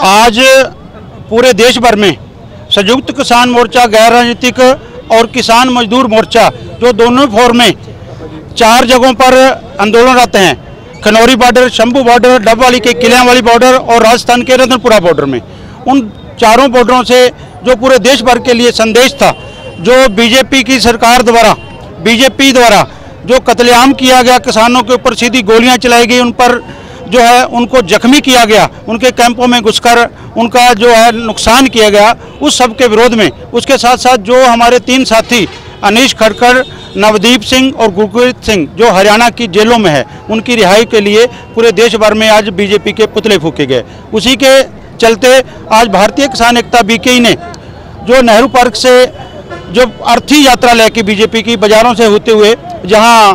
आज पूरे देश भर में संयुक्त किसान मोर्चा, गैर राजनीतिक और किसान मजदूर मोर्चा, जो दोनों फोरम में 4 जगहों पर आंदोलन रहते हैं, खनौरी बॉर्डर, शंभू बॉर्डर, डबवाली के किलियांवाली बॉर्डर और राजस्थान के रतनपुरा बॉर्डर में, उन चारों बॉर्डरों से जो पूरे देश भर के लिए संदेश था, जो बीजेपी की सरकार द्वारा, बीजेपी द्वारा जो कत्लेआम किया गया, किसानों के ऊपर सीधी गोलियां चलाई गई, उन पर जो है उनको जख्मी किया गया, उनके कैंपों में घुसकर उनका जो है नुकसान किया गया, उस सब के विरोध में, उसके साथ साथ जो हमारे 3 साथी अनीश खड़कर, नवदीप सिंह और गुरप्रीत सिंह जो हरियाणा की जेलों में है, उनकी रिहाई के लिए पूरे देश भर में आज बीजेपी के पुतले फूके गए। उसी के चलते आज भारतीय किसान एकता बीके ने जो नेहरू पार्क से जो अर्थी यात्रा लेके बीजेपी की बाजारों से होते हुए जहां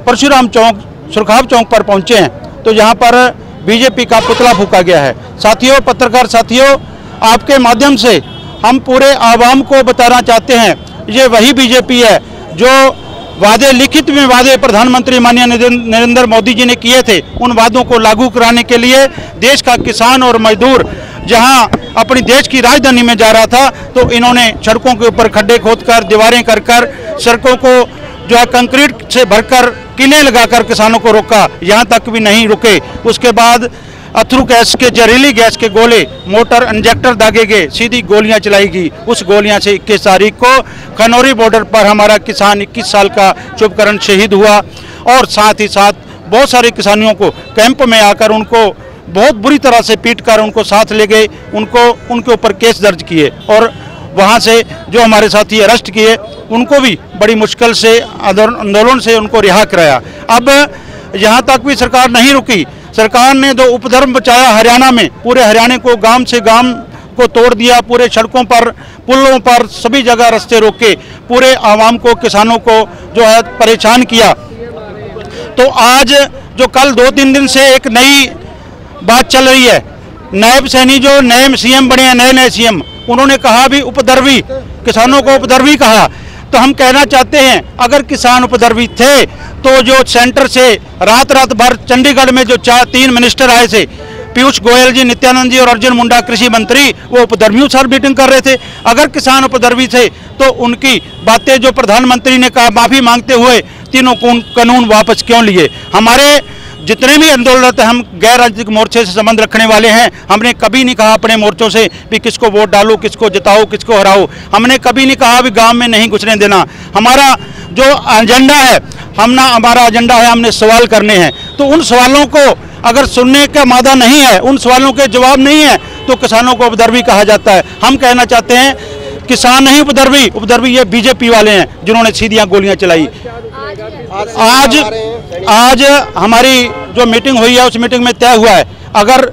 परशुराम चौक, सुरखाव चौक पर पहुंचे हैं, तो यहाँ पर बीजेपी का पुतला फूका गया है। साथियों, पत्रकार साथियों, आपके माध्यम से हम पूरे आवाम को बताना चाहते हैं, ये वही बीजेपी है जो वादे, लिखित में वादे प्रधानमंत्री माननीय नरेंद्र मोदी जी ने किए थे, उन वादों को लागू कराने के लिए देश का किसान और मजदूर जहां अपनी देश की राजधानी में जा रहा था, तो इन्होंने सड़कों के ऊपर खड्डे खोदकर, दीवारें कर सड़कों को जो है कंक्रीट से भरकर, किले लगाकर किसानों को रोका, यहाँ तक भी नहीं रुके। उसके बाद अथरू गैस के, जहरीली गैस के गोले, मोटर इंजेक्टर दागे गए, सीधी गोलियां चलाई गई। उस गोलियां से 21 तारीख को खनौरी बॉर्डर पर हमारा किसान 21 साल का शुभकरण शहीद हुआ, और साथ ही साथ बहुत सारे किसानियों को कैंप में आकर उनको बहुत बुरी तरह से पीट कर उनको साथ ले गए, उनके ऊपर केस दर्ज किए, और वहाँ से जो हमारे साथी अरेस्ट किए उनको भी बड़ी मुश्किल से आंदोलन से उनको रिहा कराया। अब यहाँ तक भी सरकार नहीं रुकी, सरकार ने जो उपद्रव मचाया हरियाणा में, पूरे हरियाणा को गांव से गांव को तोड़ दिया, पूरे सड़कों पर, पुलों पर, सभी जगह रास्ते रोके, पूरे आवाम को, किसानों को जो है परेशान किया। तो आज जो कल 2-3 दिन से एक नई बात चल रही है, नायब सैनी जो नए सीएम बने हैं, नए सीएम, उन्होंने कहा भी उपद्रवी, किसानों को उपद्रवी कहा। तो हम कहना चाहते हैं, अगर किसान उपद्रवी थे तो जो सेंटर से रात भर चंडीगढ़ में जो 3 मिनिस्टर आए थे, पीयूष गोयल जी, नित्यानंद जी और अर्जुन मुंडा कृषि मंत्री, वो उपद्रवियों से मीटिंग कर रहे थे। अगर किसान उपद्रवी थे तो उनकी बातें जो प्रधानमंत्री ने कहा, माफी मांगते हुए तीनों कानून वापस क्यों लिए? हमारे जितने भी आंदोलन रहते हैं, हम गैर राजनीतिक मोर्चे से संबंध रखने वाले हैं। हमने कभी नहीं कहा अपने मोर्चों से भी किसको वोट डालो, किसको जिताओ, किसको हराओ। हमने कभी नहीं कहा भी गांव में नहीं घुसने देना। हमारा जो एजेंडा है, हमारा एजेंडा है, हमने सवाल करने हैं। तो उन सवालों को अगर सुनने का मादा नहीं है, उन सवालों के जवाब नहीं है, तो किसानों को उपद्रवी कहा जाता है। हम कहना चाहते हैं, किसान नहीं उपद्रवी ये बीजेपी वाले हैं जिन्होंने सीधियां गोलियां चलाई। आज हमारी जो मीटिंग हुई है, उस मीटिंग में तय हुआ है, अगर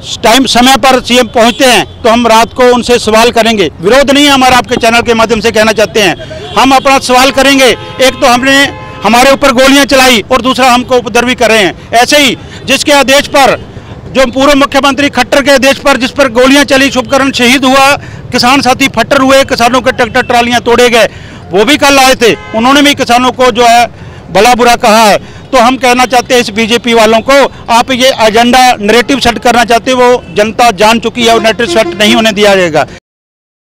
समय पर सीएम पहुंचते हैं तो हम रात को उनसे सवाल करेंगे। विरोध नहीं है हमारा, आपके चैनल के माध्यम से कहना चाहते हैं, हम अपना सवाल करेंगे। एक तो हमने हमारे ऊपर गोलियां चलाई और दूसरा हमको उपद्रवी कर रहे हैं। ऐसे ही जिसके आदेश पर, जो पूर्व मुख्यमंत्री खट्टर के आदेश पर जिस पर गोलियां चली, शुभकरण शहीद हुआ, किसान साथी फट्टर हुए, किसानों के ट्रैक्टर ट्रालियां तोड़े गए, वो भी कल आए थे, उन्होंने भी किसानों को जो है भला बुरा कहा है। तो हम कहना चाहते हैं इस बीजेपी वालों को, आप ये एजेंडा नैरेटिव सेट करना चाहते हो, वो जनता जान चुकी है, वो नैरेटिव सेट नहीं होने दिया जाएगा।